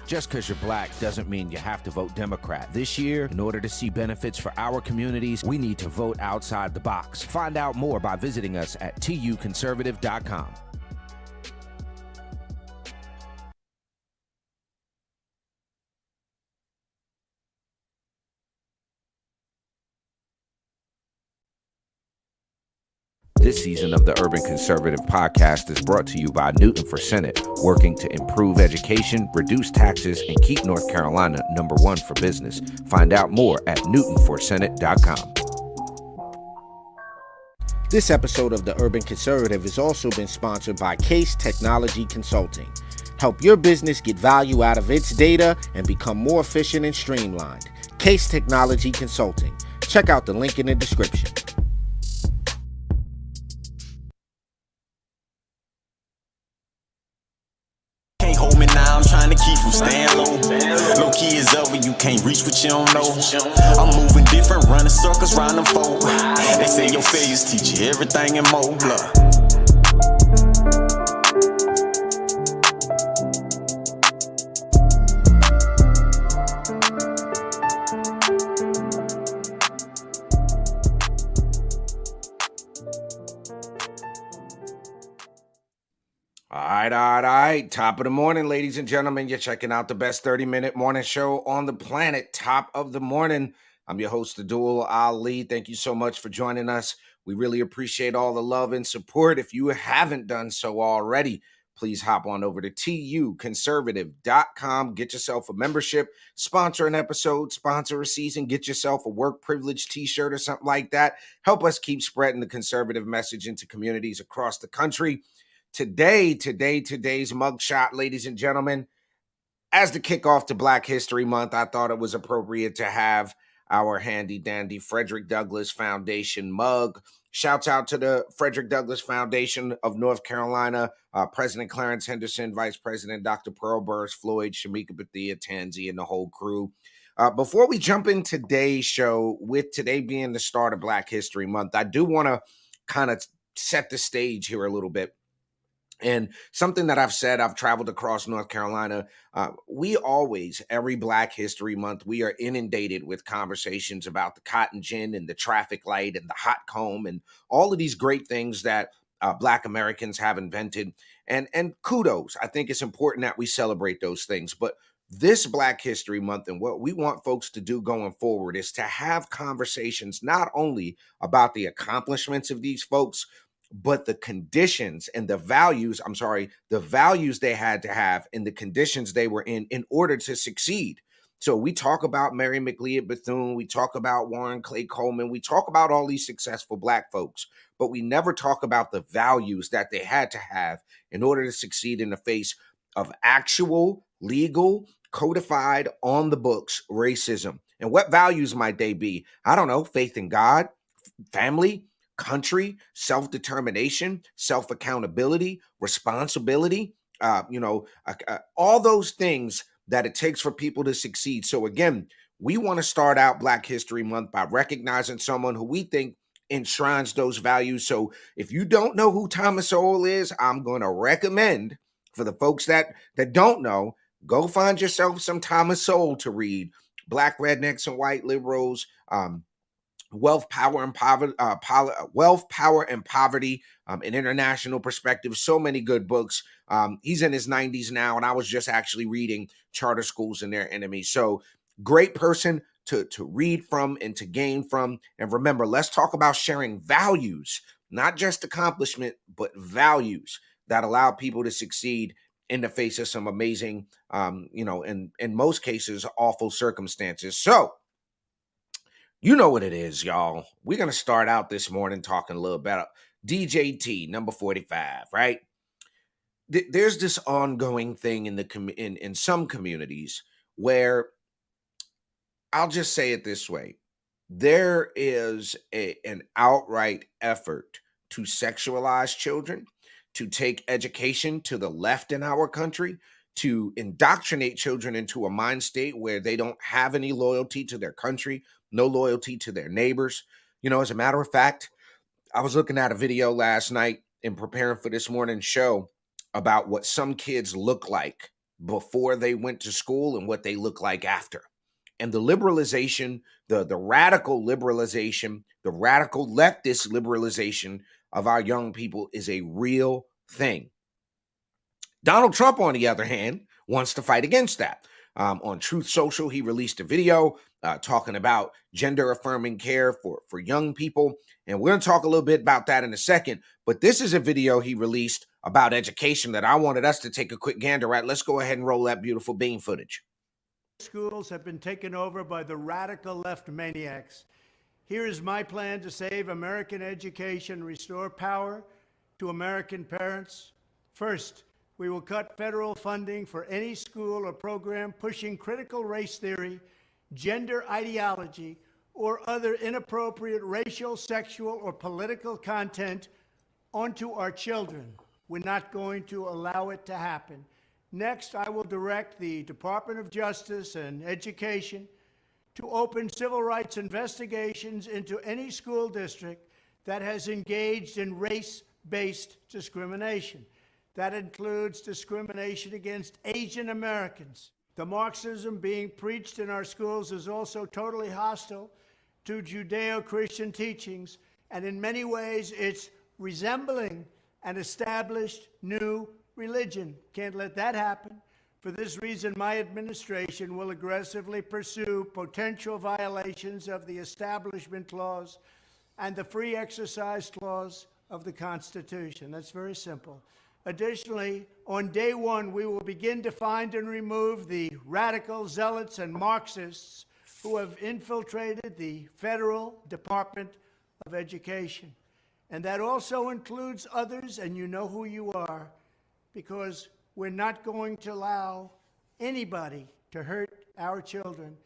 Just because you're black doesn't mean you have to vote Democrat. This year, in order to see benefits for our communities, we need to vote outside the box. Find out more by visiting us at tuconservative.com. This season of the Urban Conservative Podcast is brought to you by Newton for Senate, working to improve education, reduce taxes, and keep North Carolina #1 for business. Find out more at newtonforsenate.com. This episode of the Urban Conservative has also been sponsored by Case Technology Consulting. Help your business get value out of its data and become more efficient and streamlined. Case Technology Consulting. Check out the link in the description. Trying to keep from staying low. Low key is over, you can't reach what you don't know. I'm moving different, running circles round them folk. They say your failures teach you everything and more. All right. Top of the morning, ladies and gentlemen. You're checking out the best 30-minute morning show on the planet. Top of the morning. I'm your host, Abdul Ali. Thank you so much for joining us. We really appreciate all the love and support. If you haven't done so already, please hop on over to tuconservative.com. Get yourself a membership, sponsor an episode, sponsor a season, get yourself a work privilege t-shirt or something like that. Help us keep spreading the conservative message into communities across the country. Today's mugshot, ladies and gentlemen, as the kickoff to Black History Month, I thought it was appropriate to have our handy dandy Frederick Douglass Foundation mug. Shouts out to the Frederick Douglass Foundation of North Carolina, President Clarence Henderson, Vice President Dr. Pearl Burris Floyd, Shamika Bethia, Tansy, and the whole crew. Before we jump in today's show, with today being the start of Black History Month, I do want to kind of set the stage here a little bit. And something that I've said, I've traveled across North Carolina. We always, every Black History Month, we are inundated with conversations about the cotton gin and the traffic light and the hot comb and all of these great things that Black Americans have invented. And kudos. I think it's important that we celebrate those things. But this Black History Month and what we want folks to do going forward is to have conversations not only about the accomplishments of these folks, but the conditions and the values they had to have and the conditions they were in order to succeed. So we talk about Mary McLeod Bethune, we talk about Warren Clay Coleman, we talk about all these successful Black folks, but we never talk about the values that they had to have in order to succeed in the face of actual, legal, codified, on the books racism. And what values might they be? I don't know, faith in God, family, country, self-determination, self-accountability, responsibility, all those things that it takes for people to succeed. So again, we want to start out Black History Month by recognizing someone who we think enshrines those values. So if you don't know who Thomas Sowell is, I'm going to recommend, for the folks that don't know, go find yourself some Thomas Sowell to read. Black Rednecks and White Liberals, Wealth, Power, and Poverty, an international perspective. So many good books. He's in his 90s now, and I was just actually reading Charter Schools and Their Enemies. So great person to read from and to gain from. And remember, let's talk about sharing values, not just accomplishment, but values that allow people to succeed in the face of some amazing, in most cases, awful circumstances. So, you know what it is, y'all. We're going to start out this morning talking a little about DJT, number 45, right? There's this ongoing thing in some communities where, I'll just say it this way, there is an outright effort to sexualize children, to take education to the left in our country, to indoctrinate children into a mind state where they don't have any loyalty to their country, no loyalty to their neighbors. As a matter of fact, I was looking at a video last night in preparing for this morning's show about what some kids look like before they went to school and what they look like after. And the liberalization, the radical liberalization, the radical leftist liberalization of our young people is a real thing. Donald Trump, on the other hand, wants to fight against that. On Truth Social, he released a video talking about gender affirming care for young people. And we're going to talk a little bit about that in a second. But this is a video he released about education that I wanted us to take a quick gander at. Let's go ahead and roll that beautiful bean footage. Schools have been taken over by the radical left maniacs. Here is my plan to save American education, restore power to American parents. First, we will cut federal funding for any school or program pushing critical race theory, gender ideology, or other inappropriate racial, sexual, or political content onto our children. We're not going to allow it to happen. Next, I will direct the Department of Justice and Education to open civil rights investigations into any school district that has engaged in race-based discrimination. That includes discrimination against Asian Americans. The Marxism being preached in our schools is also totally hostile to Judeo-Christian teachings, and in many ways it's resembling an established new religion. Can't let that happen. For this reason, my administration will aggressively pursue potential violations of the Establishment Clause and the Free Exercise Clause of the Constitution. That's very simple. Additionally, on day one, we will begin to find and remove the radical zealots and Marxists who have infiltrated the federal Department of Education. And that also includes others, and you know who you are, because we're not going to allow anybody to hurt our children.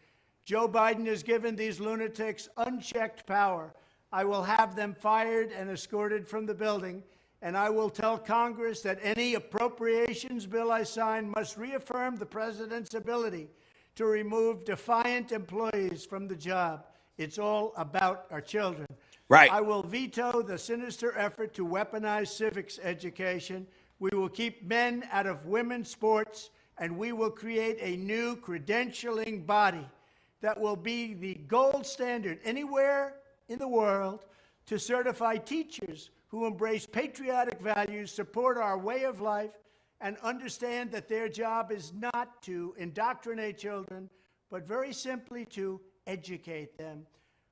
Joe Biden has given these lunatics unchecked power. I will have them fired and escorted from the building, and I will tell Congress that any appropriations bill I sign must reaffirm the president's ability to remove defiant employees from the job. It's all about our children. Right. I will veto the sinister effort to weaponize civics education. We will keep men out of women's sports, and we will create a new credentialing body that will be the gold standard anywhere in the world to certify teachers who embrace patriotic values, support our way of life, and understand that their job is not to indoctrinate children, but very simply to educate them.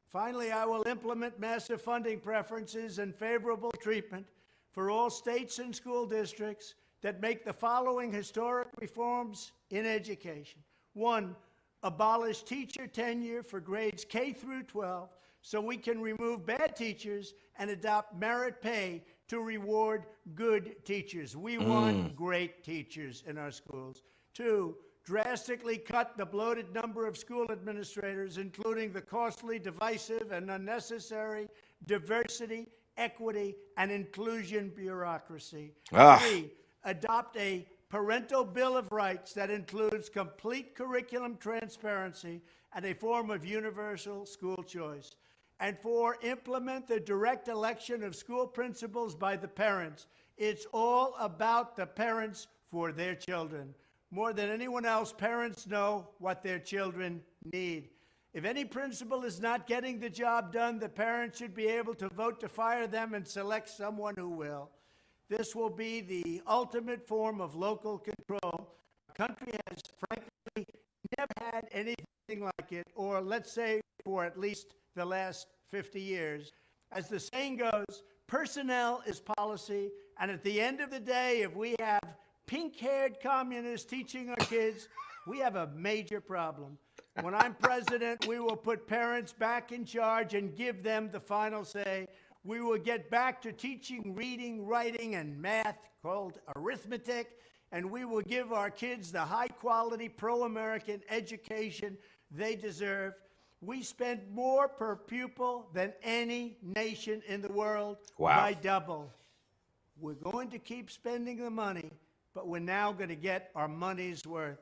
Finally, I will implement massive funding preferences and favorable treatment for all states and school districts that make the following historic reforms in education. 1, abolish teacher tenure for grades K through 12 so we can remove bad teachers and adopt merit pay to reward good teachers. We want great teachers in our schools. 2, drastically cut the bloated number of school administrators, including the costly, divisive, and unnecessary diversity, equity, and inclusion bureaucracy. 3, adopt a parental bill of rights that includes complete curriculum transparency and a form of universal school choice. And 4, implement the direct election of school principals by the parents. It's all about the parents for their children. More than anyone else, parents know what their children need. If any principal is not getting the job done, the parents should be able to vote to fire them and select someone who will. This will be the ultimate form of local control. Our country has, frankly, never had anything like it, or let's say for at least the last 50 years. As the saying goes, personnel is policy, and at the end of the day, if we have pink-haired communists teaching our kids, we have a major problem. When I'm president, we will put parents back in charge and give them the final say. We will get back to teaching reading, writing, and math, called arithmetic, and we will give our kids the high-quality, pro-American education they deserve. We spend more per pupil than any nation in the world by double. We're going to keep spending the money, but we're now going to get our money's worth.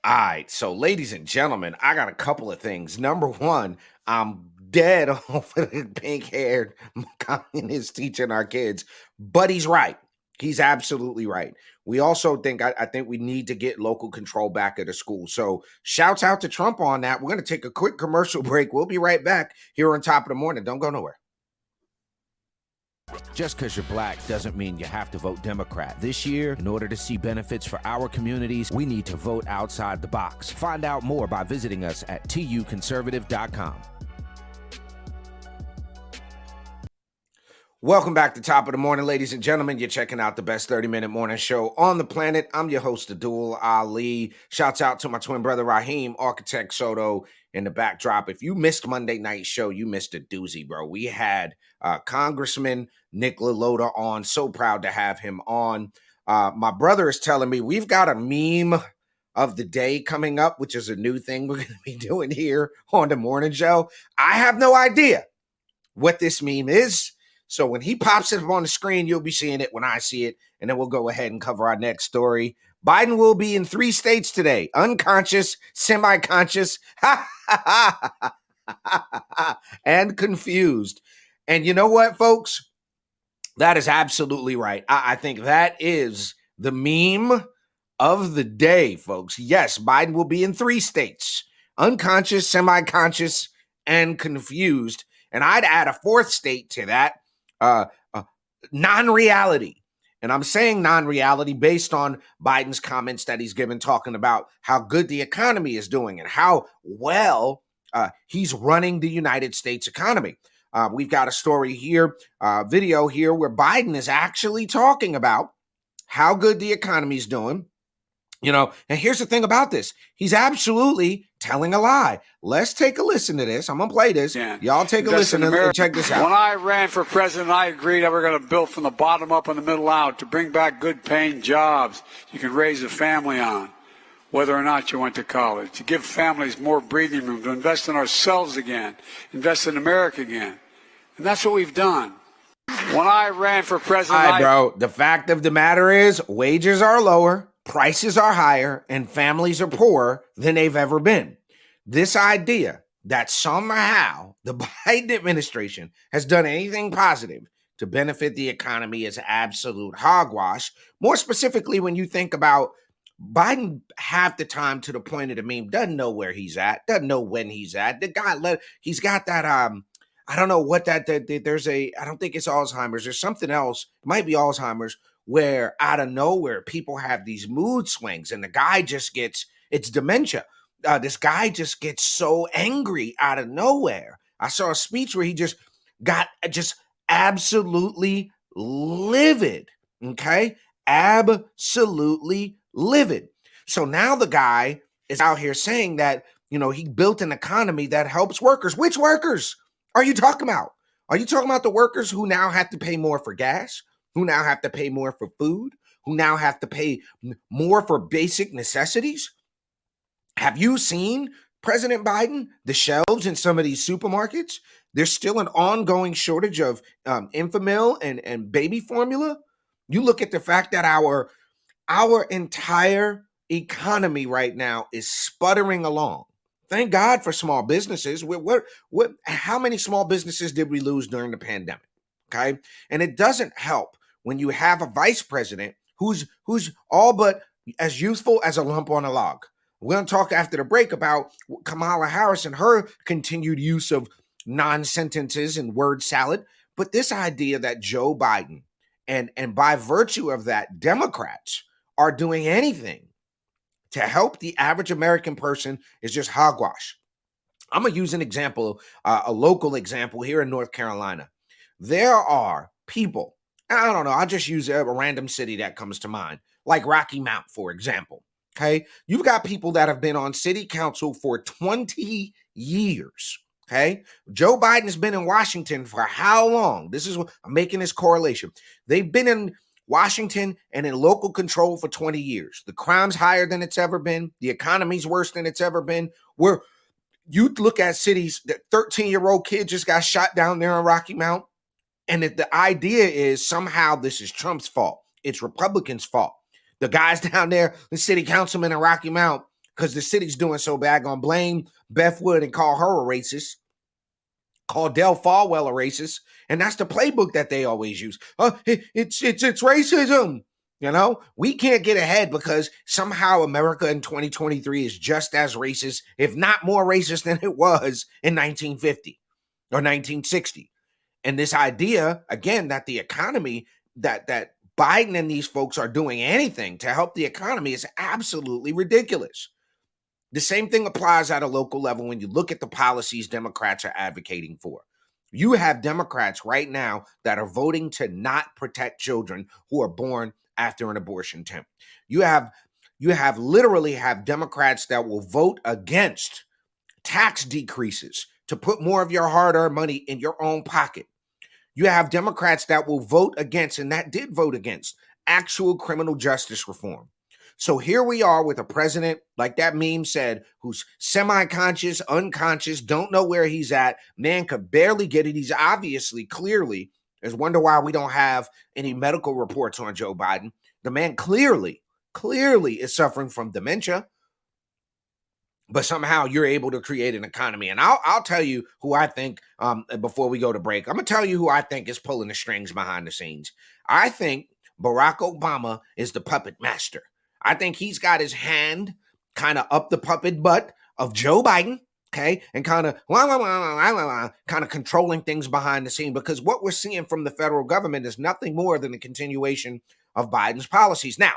All right, so ladies and gentlemen, I got a couple of things. Number one, I'm dead over the pink-haired communist teaching our kids, but he's right. He's absolutely right. We also think, I think we need to get local control back at the school. So shouts out to Trump on that. We're going to take a quick commercial break. We'll be right back here on Top of the Morning. Don't go nowhere. Just because you're black doesn't mean you have to vote Democrat. This year, in order to see benefits for our communities, we need to vote outside the box. Find out more by visiting us at tuconservative.com. Welcome back to Top of the Morning, ladies and gentlemen. You're checking out the best 30-minute morning show on the planet. I'm your host, Abdul Ali. Shouts out to my twin brother, Raheem, Architect Soto, in the backdrop. If you missed Monday night's show, you missed a doozy, bro. We had Congressman Nick LaLota on. So proud to have him on. My brother is telling me we've got a meme of the day coming up, which is a new thing we're going to be doing here on the morning show. I have no idea what this meme is. So when he pops it up on the screen, you'll be seeing it when I see it, and then we'll go ahead and cover our next story. Biden will be in 3 states today: unconscious, semi-conscious, and confused. And you know what, folks? That is absolutely right. I think that is the meme of the day, folks. Yes, Biden will be in 3 states: unconscious, semi-conscious, and confused. And I'd add a 4th state to that. Non-reality. And I'm saying non-reality based on Biden's comments that he's given, talking about how good the economy is doing and how well he's running the United States economy. We've got a story here, video here, where Biden is actually talking about how good the economy is doing. You know, and here's the thing about this. He's absolutely telling a lie. Let's take a listen to this. I'm going to play this. Yeah. Y'all take a listen and check this out. When I ran for president, I agreed that we're going to build from the bottom up and the middle out to bring back good paying jobs you can raise a family on, whether or not you went to college, to give families more breathing room, to invest in ourselves again, invest in America again. And that's what we've done. When I ran for president, bro, the fact of the matter is wages are lower, prices are higher, and families are poorer than they've ever been. This idea that somehow the Biden administration has done anything positive to benefit the economy is absolute hogwash. More specifically, when you think about Biden, half the time, to the point of the meme, doesn't know where he's at, doesn't know when he's at. The guy, he's got that, I don't know what that there's I don't think it's Alzheimer's. There's something else. It might be Alzheimer's, where out of nowhere, people have these mood swings and the guy just gets, it's dementia. This guy just gets so angry out of nowhere. I saw a speech where he just got just absolutely livid. Okay. Absolutely livid. So now the guy is out here saying that, you know, he built an economy that helps workers. Which workers are you talking about? Are you talking about the workers who now have to pay more for gas, who now have to pay more for food, who now have to pay more for basic necessities? Have you seen, President Biden, the shelves in some of these supermarkets? There's still an ongoing shortage of Enfamil and baby formula. You look at the fact that our entire economy right now is sputtering along. Thank God for small businesses. How many small businesses did we lose during the pandemic? Okay. And it doesn't help when you have a vice president who's all but as youthful as a lump on a log. We're going to talk after the break about Kamala Harris and her continued use of non-sentences and word salad. But this idea that Joe Biden and by virtue of that, Democrats are doing anything to help the average American person is just hogwash. I'm going to use an example, a local example here in North Carolina. There are people, I don't know, I'll just use a random city that comes to mind, like Rocky Mount, for example. Okay. You've got people that have been on city council for 20 years. Okay. Joe Biden has been in Washington for how long? This is what I'm making this correlation. They've been in Washington and in local control for 20 years. The crime's higher than it's ever been. The economy's worse than it's ever been. Where you look at cities, that 13-year-old kid just got shot down there on Rocky Mount. And the idea is somehow this is Trump's fault. It's Republicans' fault. The guys down there, the city councilman in Rocky Mount, because the city's doing so bad, gonna blame Beth Wood and call her a racist. called Del Falwell a racist, and that's the playbook that they always use. It's racism. You know, we can't get ahead because somehow America in 2023 is just as racist, if not more racist than it was in 1950 or 1960. And this idea, again, that the economy, that Biden and these folks are doing anything to help the economy is absolutely ridiculous. The same thing applies at a local level when you look at the policies Democrats are advocating for. You have Democrats right now that are voting to not protect children who are born after an abortion attempt. You have literally have Democrats that will vote against tax decreases to put more of your hard-earned money in your own pocket. You have Democrats that will vote against, and that did vote against, actual criminal justice reform. So here we are with a president, like that meme said, who's semi-conscious, unconscious, don't know where he's at. Man could barely get it. He's obviously, clearly, there's wonder why we don't have any medical reports on Joe Biden. The man clearly is suffering from dementia. But somehow you're able to create an economy. And I'll tell you who I think, before we go to break, I'm going to tell you who I think is pulling the strings behind the scenes. I think Barack Obama is the puppet master. I think he's got his hand kind of up the puppet butt of Joe Biden, okay, and kind of controlling things behind the scene, because what we're seeing from the federal government is nothing more than a continuation of Biden's policies. Now,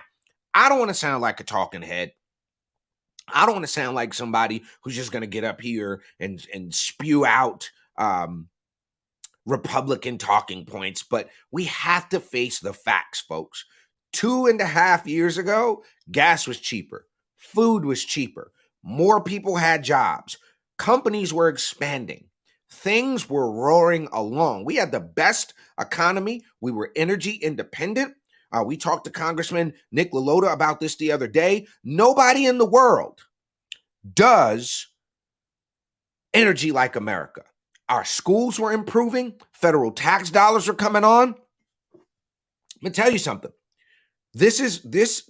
I don't want to sound like a talking head. I don't want to sound like somebody who's just going to get up here and spew out Republican talking points, but we have to face the facts, folks. 2.5 years ago, gas was cheaper, food was cheaper, more people had jobs, companies were expanding, things were roaring along. We had the best economy. We were energy independent. We talked to Congressman Nick LaLota about this the other day. Nobody in the world does energy like America. Our schools were improving. Federal tax dollars are coming on. Let me tell you something. This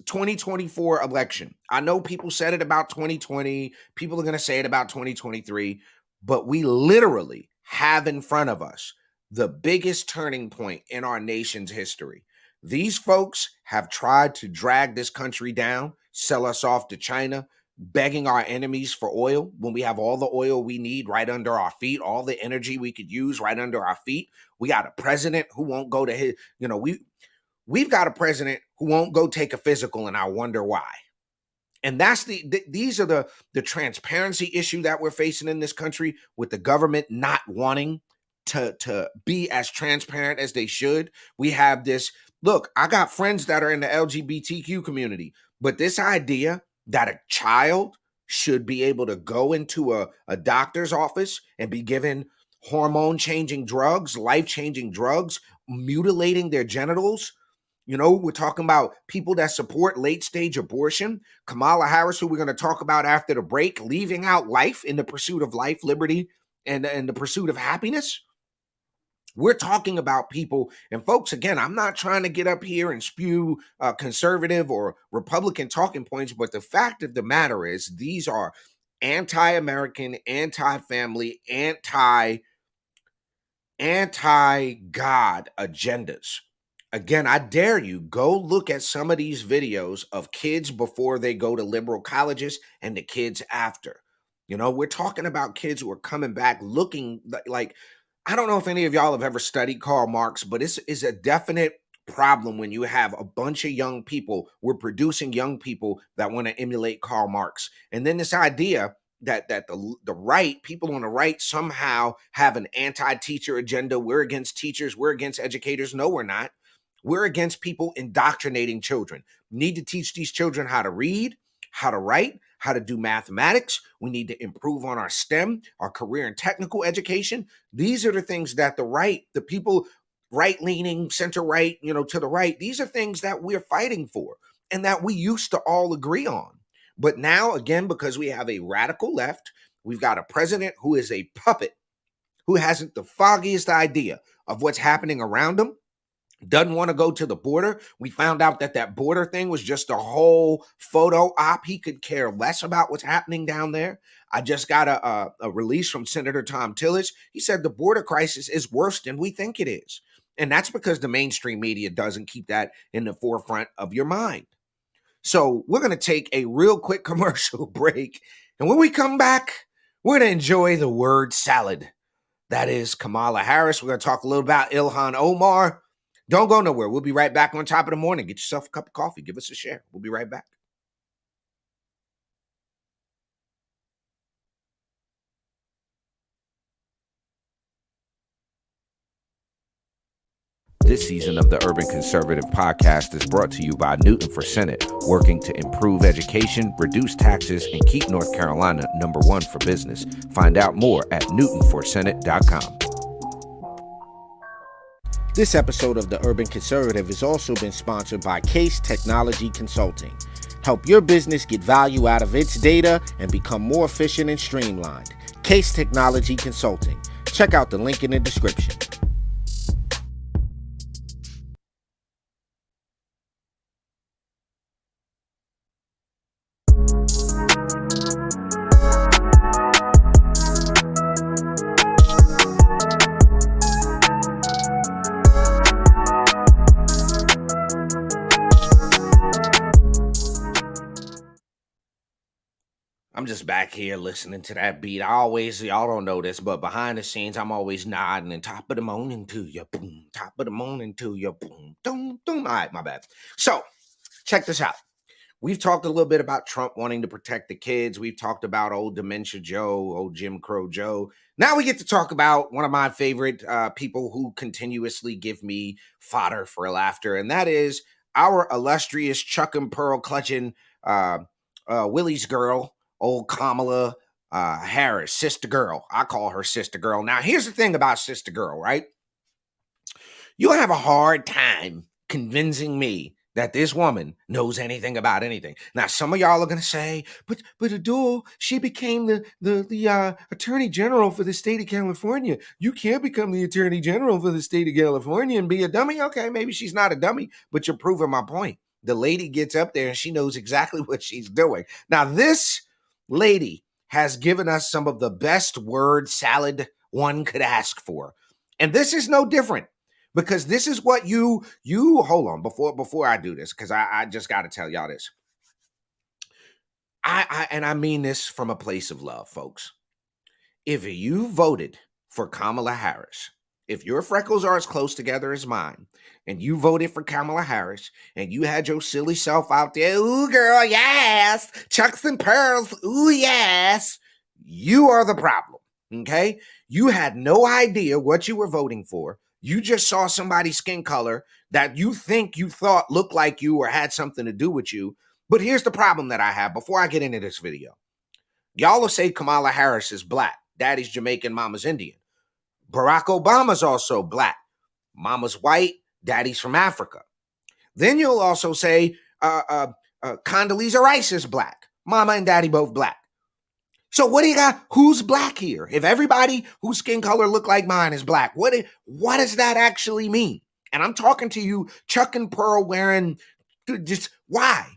2024 election. I know people said it about 2020. People are going to say it about 2023. But we literally have in front of us the biggest turning point in our nation's history. These folks have tried to drag this country down, sell us off to China, begging our enemies for oil when we have all the oil we need right under our feet, all the energy we could use right under our feet. We got a president who won't go to his, we've got a president who won't go take a physical, and I wonder why. And that's these are the transparency issue that we're facing in this country, with the government not wanting to be as transparent as they should. We have this. Look, I got friends that are in the LGBTQ community, but this idea that a child should be able to go into a doctor's office and be given hormone-changing drugs, life-changing drugs, mutilating their genitals. We're talking about people that support late-stage abortion. Kamala Harris, who we're going to talk about after the break, leaving out life in the pursuit of life, liberty, and the pursuit of happiness. We're talking about people, and folks, again, I'm not trying to get up here and spew conservative or Republican talking points, but the fact of the matter is these are anti-American, anti-family, anti-God agendas. Again, I dare you, go look at some of these videos of kids before they go to liberal colleges and the kids after. We're talking about kids who are coming back looking like, I don't know if any of y'all have ever studied Karl Marx, but it's a definite problem when you have a bunch of young people. We're producing young people that want to emulate Karl Marx. And then this idea that the right, people on the right somehow have an anti-teacher agenda. We're against teachers. We're against educators. No, we're not. We're against people indoctrinating children. We need to teach these children how to read, how to write, how to do mathematics. We need to improve on our STEM, our career and technical education. These are the things that the right, the people right-leaning, center-right, to the right, these are things that we're fighting for and that we used to all agree on. But now, again, because we have a radical left, we've got a president who is a puppet, who hasn't the foggiest idea of what's happening around him. doesn't want to go to the border. We found out that that border thing was just a whole photo op. He could care less about what's happening down there. I just got a release from Senator Tom Tillis. He said the border crisis is worse than we think it is. And that's because the mainstream media doesn't keep that in the forefront of your mind. So we're going to take a real quick commercial break. And when we come back, we're going to enjoy the word salad. That is Kamala Harris. We're going to talk a little about Ilhan Omar. Don't go nowhere. We'll be right back on Top of the Morning. Get yourself a cup of coffee. Give us a share. We'll be right back. This season of the Urban Conservative Podcast is brought to you by Newton for Senate, working to improve education, reduce taxes, and keep North Carolina #1 for business. Find out more at newtonforsenate.com. This episode of the Urban Conservative has also been sponsored by Case Technology Consulting. Help your business get value out of its data and become more efficient and streamlined. Case Technology Consulting. Check out the link in the description. I'm just back here listening to that beat. Y'all don't know this, but behind the scenes, I'm always nodding and top of the morning to you, boom, top of the morning to you, boom, doom, doom. All right, my bad. So, check this out. We've talked a little bit about Trump wanting to protect the kids. We've talked about old Dementia Joe, old Jim Crow Joe. Now we get to talk about one of my favorite people who continuously give me fodder for laughter, and that is our illustrious Chuck and Pearl clutching Willie's girl, old Kamala Harris, sister girl. I call her sister girl. Now, here's the thing about sister girl, right? You'll have a hard time convincing me that this woman knows anything about anything. Now, some of y'all are going to say, but Adul, she became the attorney general for the state of California. You can't become the attorney general for the state of California and be a dummy. Okay, maybe she's not a dummy, but you're proving my point. The lady gets up there and she knows exactly what she's doing. Now, this lady has given us some of the best word salad one could ask for. And this is no different. Because this is what you hold on before I do this, because I just got to tell y'all this. I mean this from a place of love, folks. If you voted for Kamala Harris, if your freckles are as close together as mine, and you voted for Kamala Harris, and you had your silly self out there, ooh, girl, yes, Chucks and Pearls, ooh, yes, you are the problem, okay? You had no idea what you were voting for. You just saw somebody's skin color that you thought looked like you or had something to do with you. But here's the problem that I have before I get into this video. Y'all will say Kamala Harris is black. Daddy's Jamaican, mama's Indian. Barack Obama's also black. Mama's white, daddy's from Africa. Then you'll also say Condoleezza Rice is black. Mama and daddy both black. So what do you got? Who's black here? If everybody whose skin color look like mine is black, what does that actually mean? And I'm talking to you, Chuck and Pearl wearing, just why?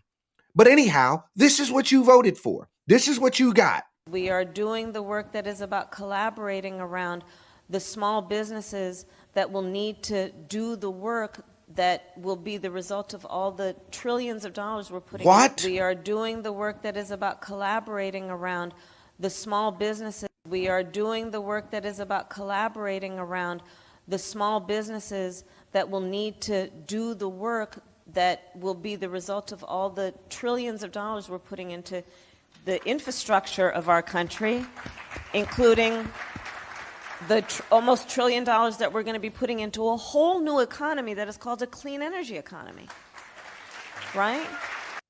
But anyhow, this is what you voted for. This is what you got. We are doing the work that is about collaborating around the small businesses that will need to do the work that will be the result of all the trillions of dollars we're putting What? in. We are doing the work that is about collaborating around the small businesses. We are doing the work that is about collaborating around the small businesses that will need to do the work that will be the result of all the trillions of dollars we're putting into the infrastructure of our country, including the almost $1 trillion that we're going to be putting into a whole new economy that is called a clean energy economy, right?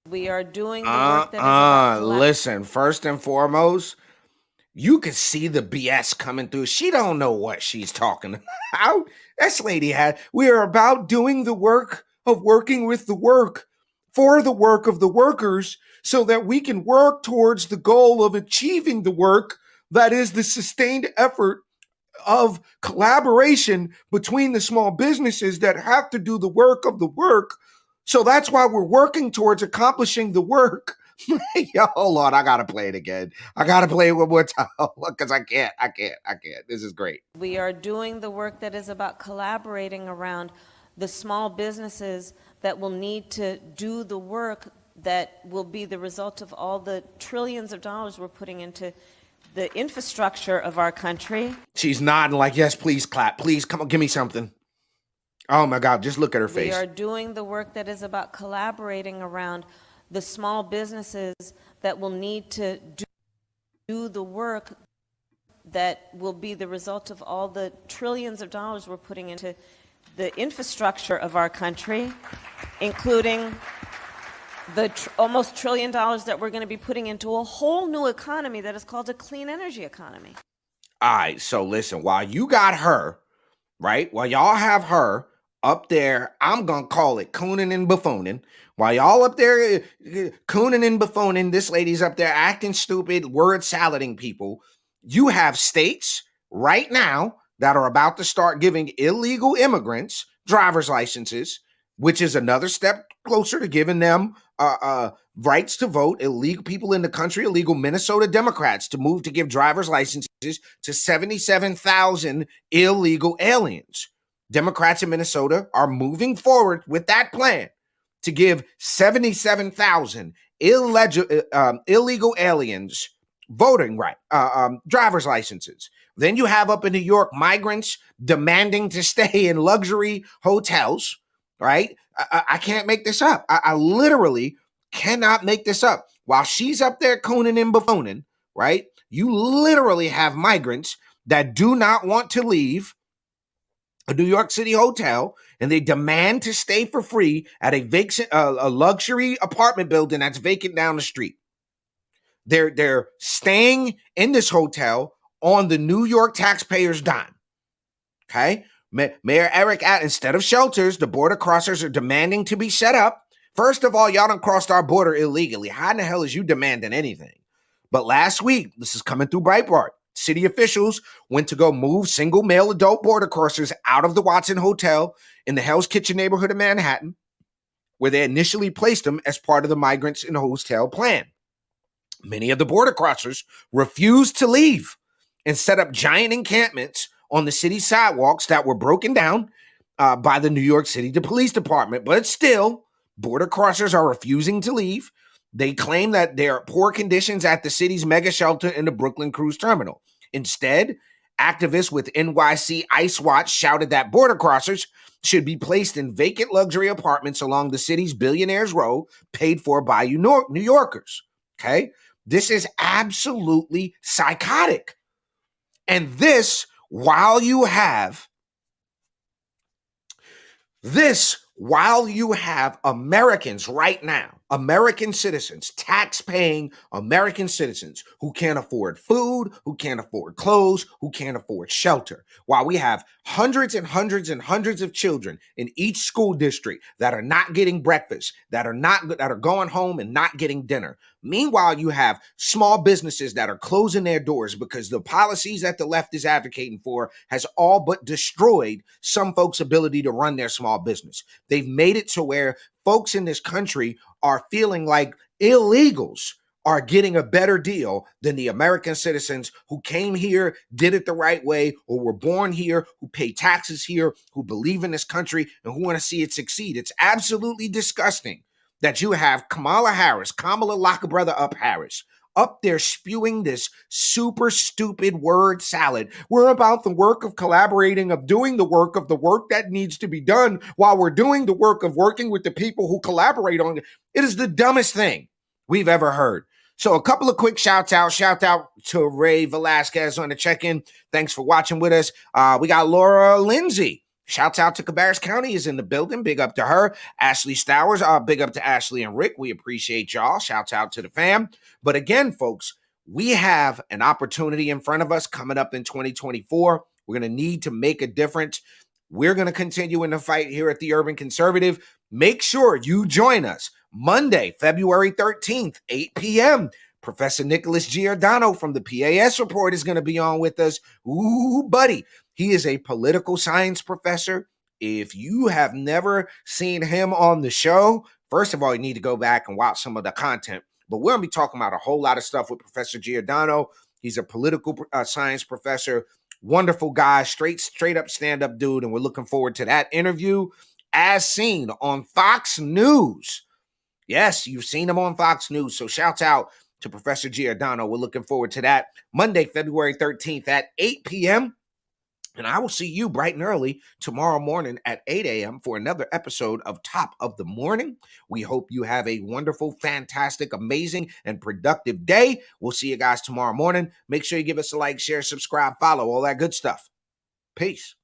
We are doing the work that is about listen, first and foremost, you can see the BS coming through. She don't know what she's talking about. This lady we are about doing the work of working with the work for the work of the workers so that we can work towards the goal of achieving the work that is the sustained effort of collaboration between the small businesses that have to do the work of the work. So that's why we're working towards accomplishing the work. Yo, hold on, I gotta play it again. I gotta play it one more time because I can't. This is great. We are doing the work that is about collaborating around the small businesses that will need to do the work that will be the result of all the trillions of dollars we're putting into the infrastructure of our country. She's nodding like, yes, please clap. Please, come on, give me something. Oh my God, just look at her face. We are doing the work that is about collaborating around the small businesses that will need to do the work that will be the result of all the trillions of dollars we're putting into the infrastructure of our country, including the almost $1 trillion that we're going to be putting into a whole new economy that is called a clean energy economy. All right, so listen, while you got her, right, while y'all have her up there, I'm going to call it cooning and buffooning. While y'all up there cooning and buffooning, this lady's up there acting stupid, word salading people. You have states right now that are about to start giving illegal immigrants driver's licenses, which is another step closer to giving them rights to vote. Illegal people in the country, illegal Minnesota Democrats to move to give driver's licenses to 77,000 illegal aliens. Democrats in Minnesota are moving forward with that plan to give 77,000 illegal aliens voting right, driver's licenses. Then you have up in New York migrants demanding to stay in luxury hotels, right? I can't make this up. I literally cannot make this up. While she's up there cooning and buffooning, right? You literally have migrants that do not want to leave a New York City hotel, and they demand to stay for free at a luxury apartment building that's vacant down the street. They're staying in this hotel on the New York taxpayers' dime. Okay, Mayor Eric, instead of shelters, the border crossers are demanding to be set up. First of all, y'all done crossed our border illegally. How in the hell is you demanding anything? But last week, this is coming through Breitbart, city officials went to go move single male adult border crossers out of the Watson Hotel in the Hell's Kitchen neighborhood of Manhattan, where they initially placed them as part of the migrants in the hotel plan. Many of the border crossers refused to leave and set up giant encampments on the city sidewalks that were broken down by the New York City Police Department. But still, border crossers are refusing to leave. They claim that there are poor conditions at the city's mega shelter in the Brooklyn Cruise Terminal. Instead, activists with NYC Ice Watch shouted that border crossers should be placed in vacant luxury apartments along the city's Billionaires Row, paid for by New Yorkers. Okay? This is absolutely psychotic. And this, while you have Americans right now, American citizens, tax-paying American citizens who can't afford food, who can't afford clothes, who can't afford shelter, while we have hundreds and hundreds and hundreds of children in each school district that are not getting breakfast, that are going home and not getting dinner. Meanwhile, you have small businesses that are closing their doors because the policies that the left is advocating for has all but destroyed some folks' ability to run their small business. They've made it to where folks in this country are feeling like illegals are getting a better deal than the American citizens who came here, did it the right way, or were born here, who pay taxes here, who believe in this country, and who want to see it succeed. It's absolutely disgusting that you have Kamala lock a brother up Harris, up there spewing this super stupid word salad. We're about the work of collaborating, of doing the work that needs to be done while we're doing the work of working with the people who collaborate on it. It is the dumbest thing we've ever heard. So a couple of quick shouts out. Shout out to Ray Velasquez on the check-in. Thanks for watching with us. We got Laura Lindsay. Shouts out to Cabarrus County is in the building. Big up to her. Ashley Stowers. Big up to Ashley and Rick. We appreciate y'all. Shouts out to the fam. But again, folks, we have an opportunity in front of us coming up in 2024. We're going to need to make a difference. We're going to continue in the fight here at the Urban Conservative. Make sure you join us Monday, February 13th, 8 p.m. Professor Nicholas Giordano from the PAS Report is going to be on with us. Ooh, buddy. He is a political science professor. If you have never seen him on the show, first of all, you need to go back and watch some of the content. But we're going to be talking about a whole lot of stuff with Professor Giordano. He's a political science professor. Wonderful guy, straight up stand-up dude. And we're looking forward to that interview as seen on Fox News. Yes, you've seen him on Fox News. So shouts out to Professor Giordano. We're looking forward to that Monday, February 13th at 8 p.m. And I will see you bright and early tomorrow morning at 8 a.m. for another episode of Top of the Morning. We hope you have a wonderful, fantastic, amazing, and productive day. We'll see you guys tomorrow morning. Make sure you give us a like, share, subscribe, follow, all that good stuff. Peace.